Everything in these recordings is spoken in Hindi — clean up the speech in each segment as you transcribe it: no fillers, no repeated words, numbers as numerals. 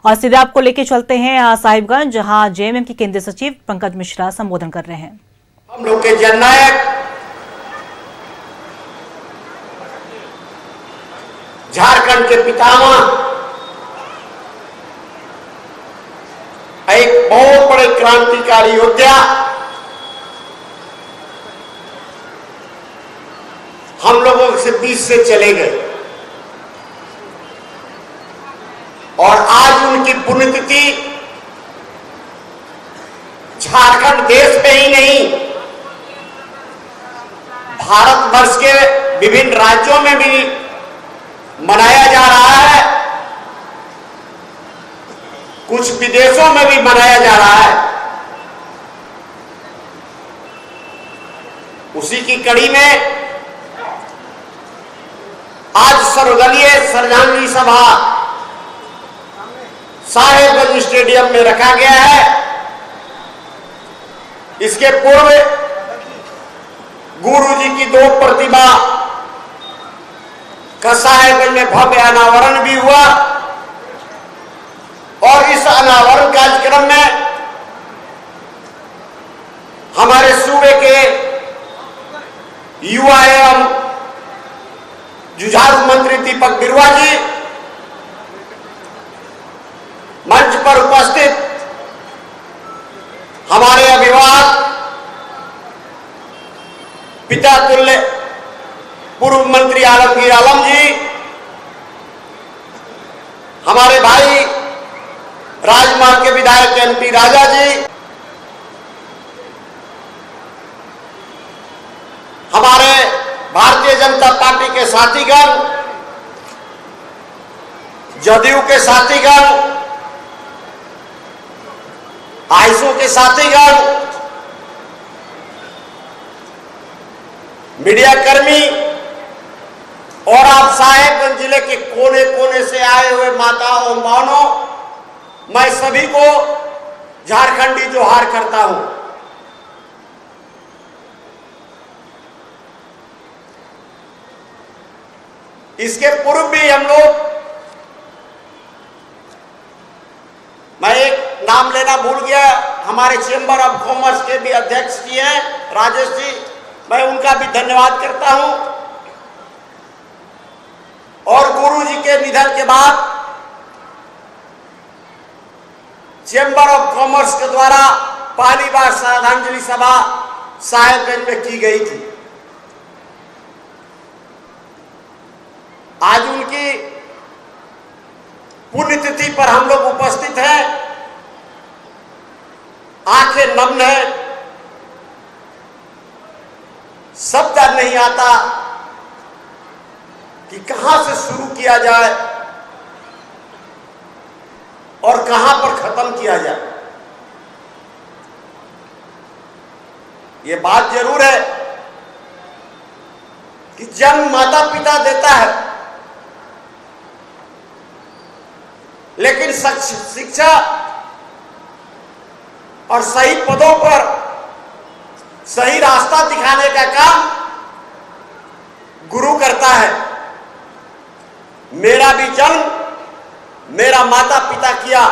और सीधे आपको लेके चलते हैं साहिबगंज, जहां जेएमएम के केंद्रीय सचिव पंकज मिश्रा संबोधन कर रहे हैं। हम लोग के जननायक झारखंड के पितामह, एक बहुत बड़े क्रांतिकारी योद्धा, हम लोगों से बीच से चले गए और आज उनकी पुण्यतिथि झारखंड देश में ही नहीं, भारतवर्ष के विभिन्न राज्यों में भी मनाया जा रहा है, कुछ विदेशों में भी मनाया जा रहा है। उसी की कड़ी में आज सर्वदलीय श्रद्धांजलि सभा साहेबगंज स्टेडियम में रखा गया है। इसके पूर्व गुरुजी की 2 प्रतिमा का साहेबगंज में भव्य अनावरण भी हुआ और इस अनावरण कार्यक्रम में हमारे सूबे के युवा एवं जुझारू मंत्री दीपक बिरुआ जी, मंच पर उपस्थित हमारे अभिभावक पिता तुल्य पूर्व मंत्री आलमगीर आलम जी, हमारे भाई राजमार्ग के विधायक एमपी राजा जी, हमारे भारतीय जनता पार्टी के साथीगण, जदयू के साथीगण, आईएसओ के साथीगण, मीडिया कर्मी और आप साहेबगंज जिले के कोने कोने से आए हुए माताओं बहनों, मैं सभी को झारखंडी जोहार करता हूं। इसके पूर्व भी हम लोग, मैं एक नाम लेना भूल गया, हमारे चेंबर ऑफ कॉमर्स के भी अध्यक्ष जी हैं राजेश जी, मैं उनका भी धन्यवाद करता हूं। और गुरुजी के निधन के बाद चेंबर ऑफ कॉमर्स के द्वारा पहली बार श्रद्धांजलि सभा साहेबगंज में की गई थी। आज उनकी पुण्यतिथि पर हम लोग उपस्थित हैं, आंखें नम है, शब्द नहीं आता कि कहां से शुरू किया जाए और कहां पर खत्म किया जाए। ये बात जरूर है कि जन्म माता पिता देता है, लेकिन शिक्षा और सही पदों पर सही रास्ता दिखाने का काम गुरु करता है। मेरा भी जन्म मेरा माता पिता किया,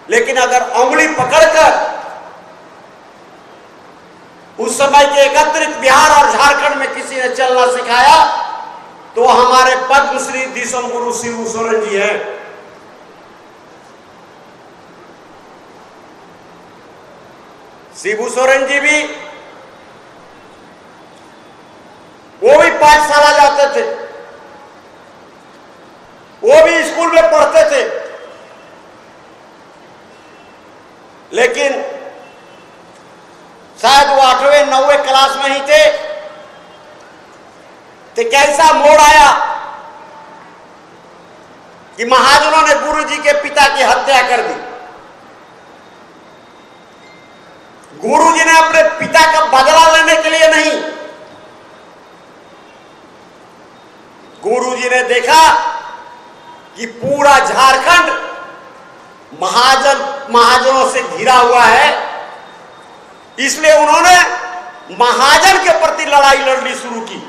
लेकिन अगर उंगली पकड़कर उस समय के एकत्रित बिहार और झारखंड में किसी ने चलना सिखाया तो हमारे पद्मश्री दिसम गुरु शिबू सोरेन जी हैं। शिबू सोरेन जी भी, वो भी पाठशाला जाते थे, वो भी स्कूल में पढ़ते थे, लेकिन शायद वो 8वें 9वें क्लास में ही थे तो कैसा मोड़ आया कि महाजनों ने गुरुजी के पिता की हत्या कर दी। गुरुजी ने अपने पिता का बदला लेने के लिए नहीं, गुरुजी ने देखा कि पूरा झारखंड महाजनों से घिरा हुआ है, इसलिए उन्होंने महाजन के प्रति लड़ाई लड़नी शुरू की।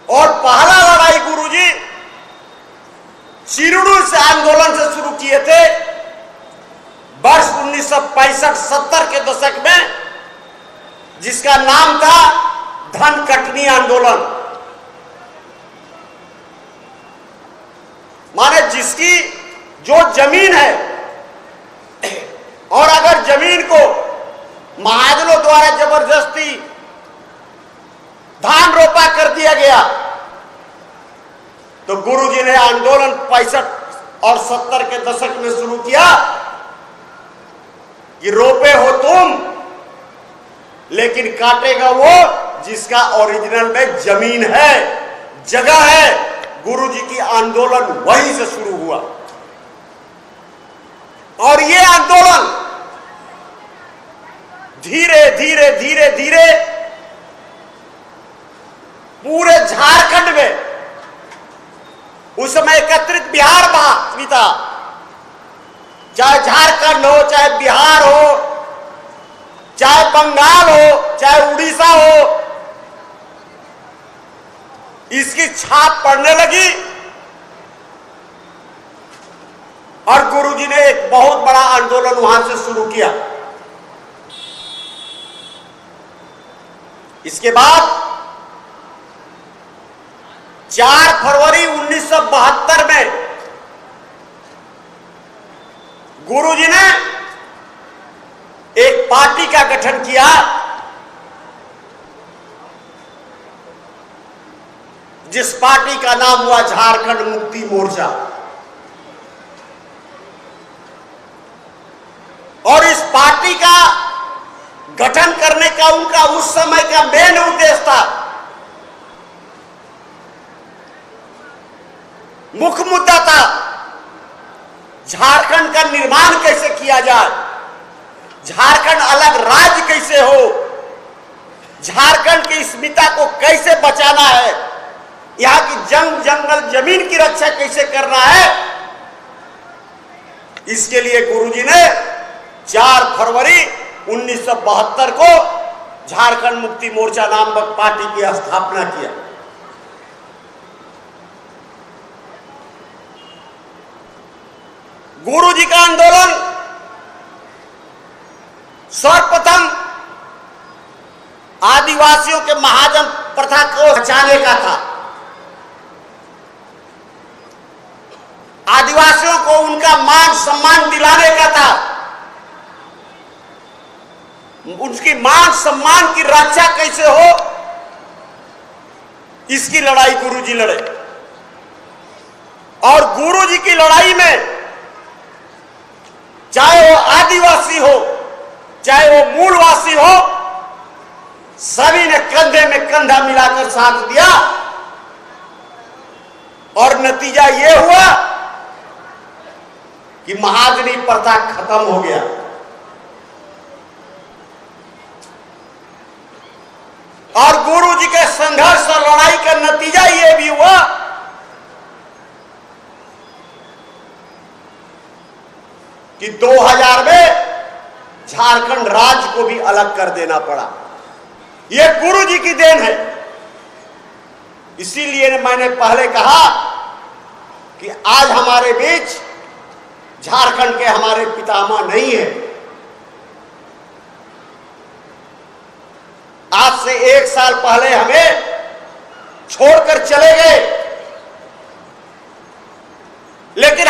और पहला लड़ाई गुरुजी चिरडू से आंदोलन से शुरू किए थे वर्ष 1965-70 के दशक में, जिसका नाम था धन कटनी आंदोलन। माने जिसकी जो जमीन है, और अगर जमीन को महाजनों द्वारा जबरदस्ती धान रोपा कर दिया गया, तो गुरुजी ने आंदोलन 65 और 70 के दशक में शुरू किया कि रोपे हो तुम, लेकिन काटेगा वो जिसका ओरिजिनल में जमीन है, जगह है। गुरुजी की आंदोलन वहीं से शुरू हुआ, और ये आंदोलन धीरे धीरे धीरे धीरे पूरे झारखंड में, उस समय एकत्रित बिहार भी था, चाहे झारखंड हो, चाहे बिहार हो, चाहे बंगाल हो, चाहे उड़ीसा हो, इसकी छाप पड़ने लगी। और गुरुजी ने एक बहुत बड़ा आंदोलन वहां से शुरू किया। इसके बाद 4 फरवरी 1972 में गुरुजी ने एक पार्टी का गठन किया, जिस पार्टी का नाम हुआ झारखंड मुक्ति मोर्चा। और इस पार्टी का गठन करने का उनका उस समय का मेन उद्देश्य था, मुख्य मुद्दा था, झारखंड का निर्माण कैसे किया जाए, झारखंड अलग राज्य कैसे हो, झारखंड की अस्मिता को कैसे बचाना है, यहां की जंगल जमीन की रक्षा कैसे करना है। इसके लिए गुरुजी ने 4 फरवरी 1972 को झारखंड मुक्ति मोर्चा नामक पार्टी की स्थापना किया। गुरुजी का आंदोलन सर्वप्रथम आदिवासियों के महाजन प्रथा को हटाने का था। आदिवासियों को उनका मान सम्मान दिलाने का था, उनकी मान सम्मान की रक्षा कैसे हो, इसकी लड़ाई गुरुजी लड़े। और गुरुजी की लड़ाई में चाहे वो आदिवासी हो, चाहे वो मूलवासी हो, सभी ने कंधे में कंधा मिलाकर साथ दिया, और नतीजा यह हुआ कि महाजनी प्रथा खत्म हो गया। और गुरुजी के संघर्ष और लड़ाई का नतीजा यह भी हुआ कि 2000 में झारखंड राज्य को भी अलग कर देना पड़ा। यह गुरुजी की देन है। इसीलिए मैंने पहले कहा कि आज हमारे बीच झारखंड के हमारे पितामह नहीं है। आज से 1 साल पहले हमें छोड़कर चले गए, लेकिन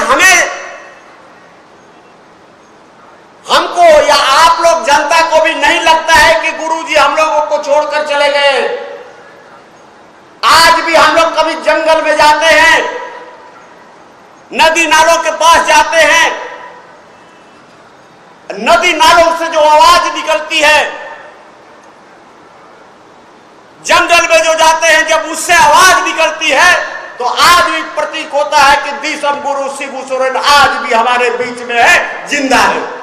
हमको या आप लोग जनता को भी नहीं लगता है कि गुरुजी हम लोगों को छोड़कर चले गए। आज भी हम लोग कभी जंगल में जाते हैं, नदी नालों के पास जाते हैं, नदी नालों से जो आवाज निकलती है, जंगल में जो जाते हैं, जब उससे आवाज निकलती है तो आज भी प्रतीक होता है कि दिसम गुरु शिबू सोरेन आज भी हमारे बीच में है, जिंदा है।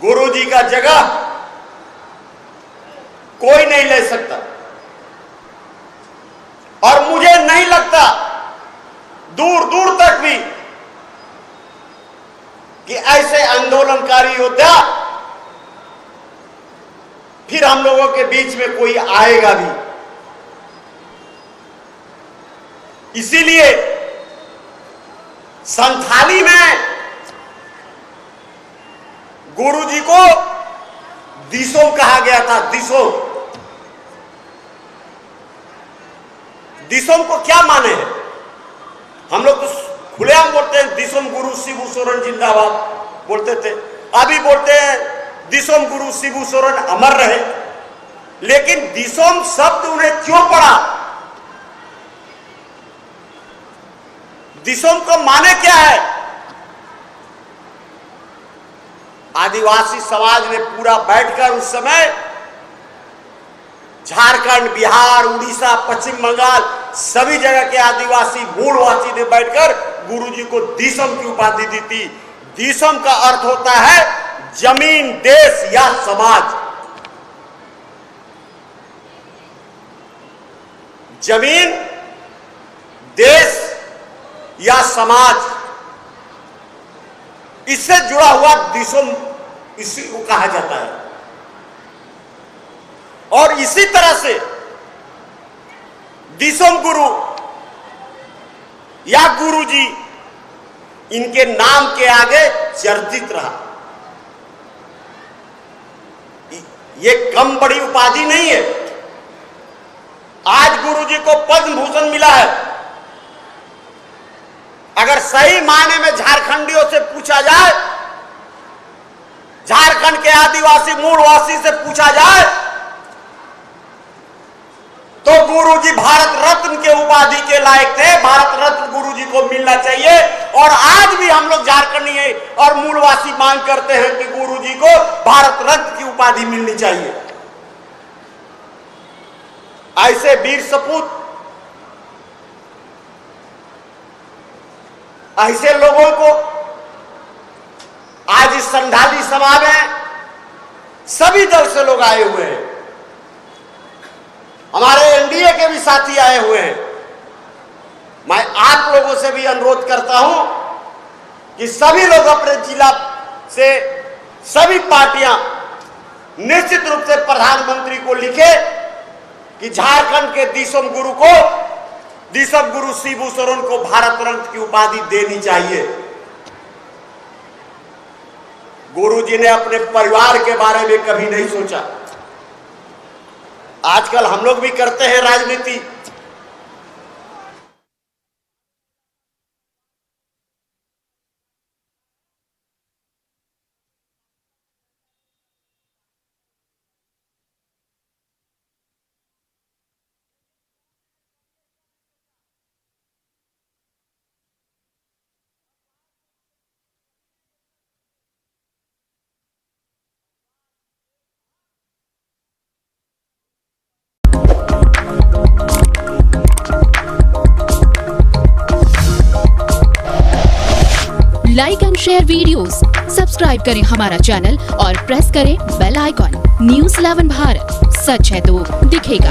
गुरुजी का जगह कोई नहीं ले सकता, और मुझे नहीं लगता दूर दूर तक भी कि ऐसे आंदोलनकारी योद्धा फिर हम लोगों के बीच में कोई आएगा भी। इसीलिए संथाली में गुरु जी को दिसोम कहा गया था। दिसोम, दिसोम को क्या माने है? हम लोग तो खुलेआम बोलते हैं दिसोम गुरु शिबू सोरेन जिंदाबाद बोलते थे, अभी बोलते हैं दिसोम गुरु शिबू सोरेन अमर रहे। लेकिन दिसोम शब्द उन्हें क्यों पड़ा? दिसोम को माने क्या है? आदिवासी समाज ने पूरा बैठकर उस समय झारखंड, बिहार, उड़ीसा, पश्चिम बंगाल सभी जगह के आदिवासी मूलवासी ने बैठकर गुरुजी को दिसोम की उपाधि दी थी। दिसोम का अर्थ होता है जमीन, देश या समाज। जमीन, देश या समाज, इससे जुड़ा हुआ दिसोम इसी को कहा जाता है। और इसी तरह से दिसोम गुरु या गुरुजी इनके नाम के आगे चर्चित रहा। ये कम बड़ी उपाधि नहीं है। आज गुरुजी को पद्म भूषण मिला है। अगर सही मायने में झारखंडियों से पूछा जाए, झारखंड के आदिवासी मूलवासी से पूछा जाए, तो गुरुजी भारत रत्न के उपाधि के लायक थे। भारत रत्न गुरुजी को मिलना चाहिए। और आज भी हम लोग झारखंडी और मूलवासी मांग करते हैं कि गुरुजी को भारत रत्न की उपाधि मिलनी चाहिए। ऐसे वीर सपूत, ऐसे लोगों को आज इस संथाली सभा में सभी दल से लोग आए हुए हैं। हमारे एनडीए के भी साथी आए हुए हैं। मैं आप लोगों से भी अनुरोध करता हूं कि सभी लोग अपने जिला से सभी पार्टियां निश्चित रूप से प्रधानमंत्री को लिखे कि झारखंड के दिसोम गुरु को, दिसोम गुरु शिबू सोरेन को भारत रत्न की उपाधि देनी चाहिए। गुरुजी ने अपने परिवार के बारे में कभी नहीं सोचा। आजकल हम लोग भी करते हैं राजनीति। Like and share videos, subscribe करें हमारा चैनल और प्रेस करें बेल आइकॉन। न्यूज़ 11 भारत, सच है तो दिखेगा।